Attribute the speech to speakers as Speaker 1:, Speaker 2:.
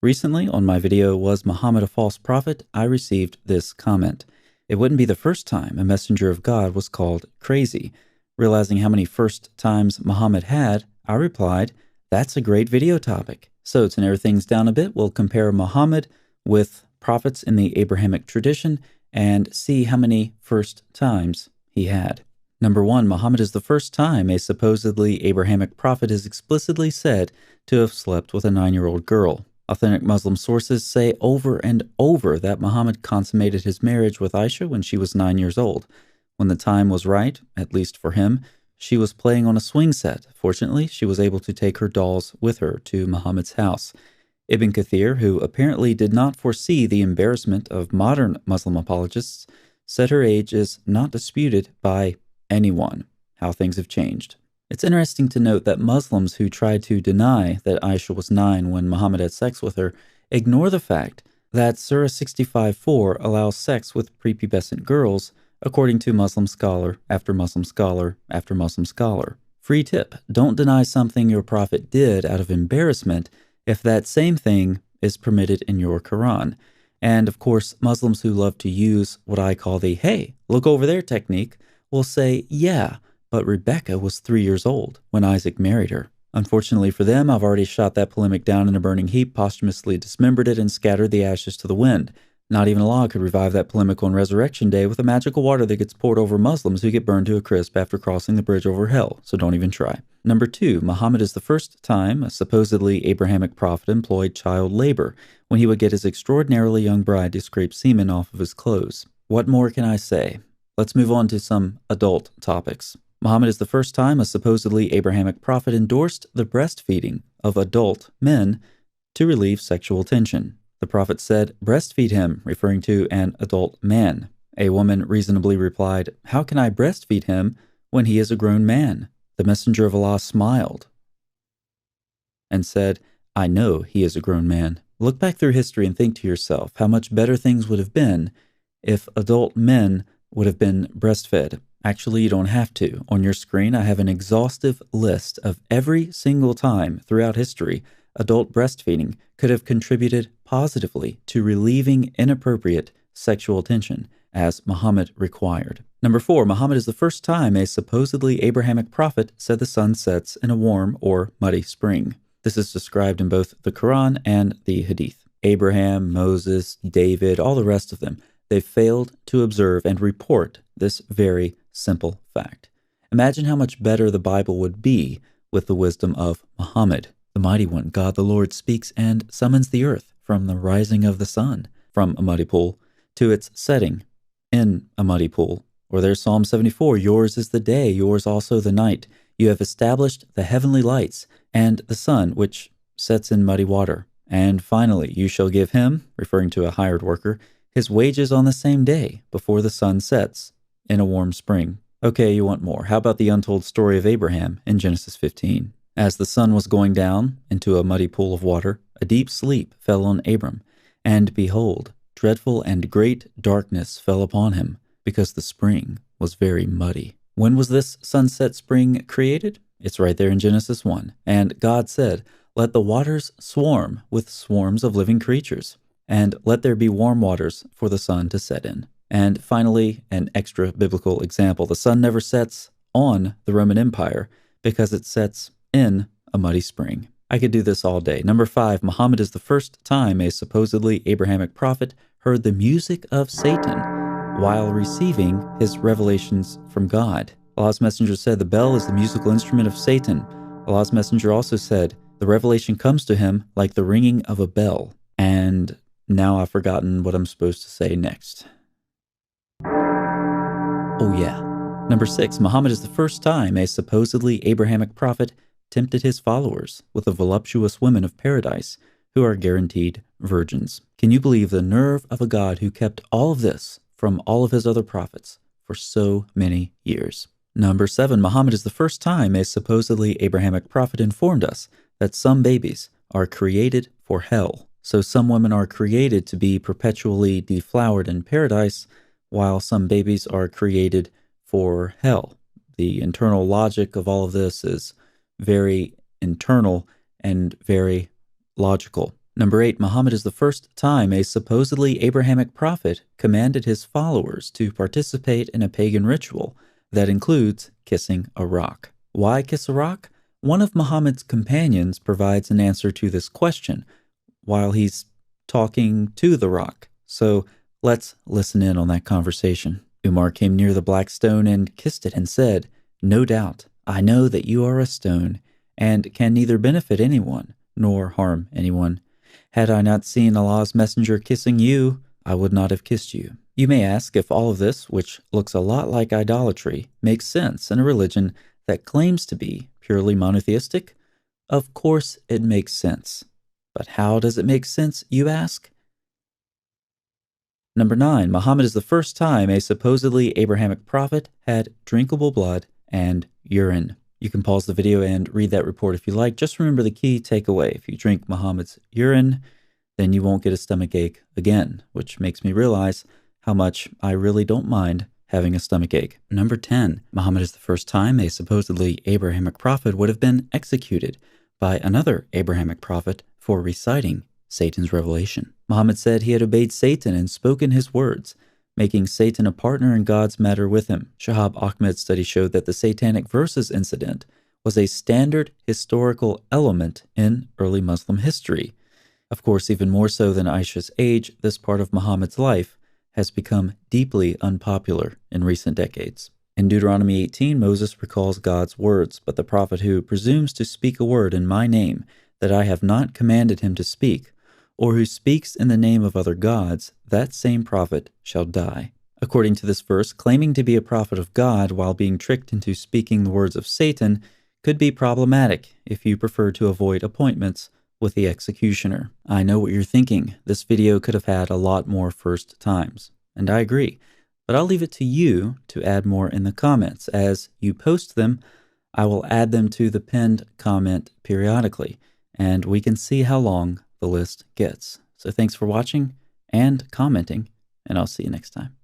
Speaker 1: Recently, on my video, Was Muhammad a False Prophet?, I received this comment. It wouldn't be the first time a messenger of God was called crazy. Realizing how many first times Muhammad had, I replied, that's a great video topic. So to narrow things down a bit, we'll compare Muhammad with prophets in the Abrahamic tradition and see how many first times he had. Number 1, Muhammad is the first time a supposedly Abrahamic prophet is explicitly said to have slept with a 9-year-old girl. Authentic Muslim sources say over and over that Muhammad consummated his marriage with Aisha when she was 9 years old. When the time was right, at least for him, she was playing on a swing set. Fortunately, she was able to take her dolls with her to Muhammad's house. Ibn Kathir, who apparently did not foresee the embarrassment of modern Muslim apologists, said her age is not disputed by anyone. How things have changed. It's interesting to note that Muslims who try to deny that Aisha was 9 when Muhammad had sex with her ignore the fact that Surah 65:4 allows sex with prepubescent girls, according to Muslim scholar after Muslim scholar after Muslim scholar. Free tip, don't deny something your prophet did out of embarrassment if that same thing is permitted in your Quran. And of course, Muslims who love to use what I call the "hey, look over there" technique will say, yeah, but Rebecca was 3 years old when Isaac married her. Unfortunately for them, I've already shot that polemic down in a burning heap, posthumously dismembered it, and scattered the ashes to the wind. Not even Allah could revive that polemic on Resurrection Day with the magical water that gets poured over Muslims who get burned to a crisp after crossing the bridge over hell, so don't even try. Number 2, Muhammad is the first time a supposedly Abrahamic prophet employed child labor when he would get his extraordinarily young bride to scrape semen off of his clothes. What more can I say? Let's move on to some adult topics. Muhammad is the first time a supposedly Abrahamic prophet endorsed the breastfeeding of adult men to relieve sexual tension. The prophet said, breastfeed him, referring to an adult man. A woman reasonably replied, how can I breastfeed him when he is a grown man? The messenger of Allah smiled and said, I know he is a grown man. Look back through history and think to yourself how much better things would have been if adult men would have been breastfed. Actually, you don't have to. On your screen, I have an exhaustive list of every single time throughout history adult breastfeeding could have contributed positively to relieving inappropriate sexual tension, as Muhammad required. Number 4, Muhammad is the first time a supposedly Abrahamic prophet said the sun sets in a warm or muddy spring. This is described in both the Quran and the hadith. Abraham, Moses, David, all the rest of them, they failed to observe and report this very simple fact. Imagine how much better the Bible would be with the wisdom of Muhammad. The mighty one, God the Lord, speaks and summons the earth from the rising of the sun, from a muddy pool, to its setting in a muddy pool. Or there's Psalm 74, yours is the day, yours also the night. You have established the heavenly lights and the sun, which sets in muddy water. And finally, you shall give him, referring to a hired worker, his wages on the same day before the sun sets in a warm spring. Okay, you want more. How about the untold story of Abraham in Genesis 15? As the sun was going down into a muddy pool of water, a deep sleep fell on Abram, and behold, dreadful and great darkness fell upon him, because the spring was very muddy. When was this sunset spring created? It's right there in Genesis 1. And God said, let the waters swarm with swarms of living creatures, and let there be warm waters for the sun to set in. And finally, an extra biblical example. The sun never sets on the Roman Empire because it sets in a muddy spring. I could do this all day. Number 5, Muhammad is the first time a supposedly Abrahamic prophet heard the music of Satan while receiving his revelations from God. Allah's messenger said, the bell is the musical instrument of Satan. Allah's messenger also said, the revelation comes to him like the ringing of a bell. And now I've forgotten what I'm supposed to say next. Oh yeah. Number 6, Muhammad is the first time a supposedly Abrahamic prophet tempted his followers with the voluptuous women of paradise who are guaranteed virgins. Can you believe the nerve of a God who kept all of this from all of his other prophets for so many years? Number 7, Muhammad is the first time a supposedly Abrahamic prophet informed us that some babies are created for hell. So some women are created to be perpetually deflowered in paradise, while some babies are created for hell. The internal logic of all of this is very internal and very logical. Number 8, Muhammad is the first time a supposedly Abrahamic prophet commanded his followers to participate in a pagan ritual that includes kissing a rock. Why kiss a rock? One of Muhammad's companions provides an answer to this question while he's talking to the rock. So let's listen in on that conversation. Umar came near the black stone and kissed it and said, "No doubt, I know that you are a stone and can neither benefit anyone nor harm anyone. Had I not seen Allah's messenger kissing you, I would not have kissed you." You may ask if all of this, which looks a lot like idolatry, makes sense in a religion that claims to be purely monotheistic. Of course it makes sense. But how does it make sense, you ask? Number 9, Muhammad is the first time a supposedly Abrahamic prophet had drinkable blood and urine. You can pause the video and read that report if you like. Just remember the key takeaway. If you drink Muhammad's urine, then you won't get a stomach ache again, which makes me realize how much I really don't mind having a stomach ache. Number 10, Muhammad is the first time a supposedly Abrahamic prophet would have been executed by another Abrahamic prophet for reciting Satan's revelation. Muhammad said he had obeyed Satan and spoken his words, making Satan a partner in God's matter with him. Shahab Ahmed's study showed that the Satanic verses incident was a standard historical element in early Muslim history. Of course, even more so than Aisha's age, this part of Muhammad's life has become deeply unpopular in recent decades. In Deuteronomy 18, Moses recalls God's words, "But the prophet who presumes to speak a word in my name that I have not commanded him to speak, or who speaks in the name of other gods, that same prophet shall die." According to this verse, claiming to be a prophet of God while being tricked into speaking the words of Satan could be problematic if you prefer to avoid appointments with the executioner. I know what you're thinking. This video could have had a lot more first times, and I agree. But I'll leave it to you to add more in the comments. As you post them, I will add them to the pinned comment periodically, and we can see how long the list gets. So thanks for watching and commenting, and I'll see you next time.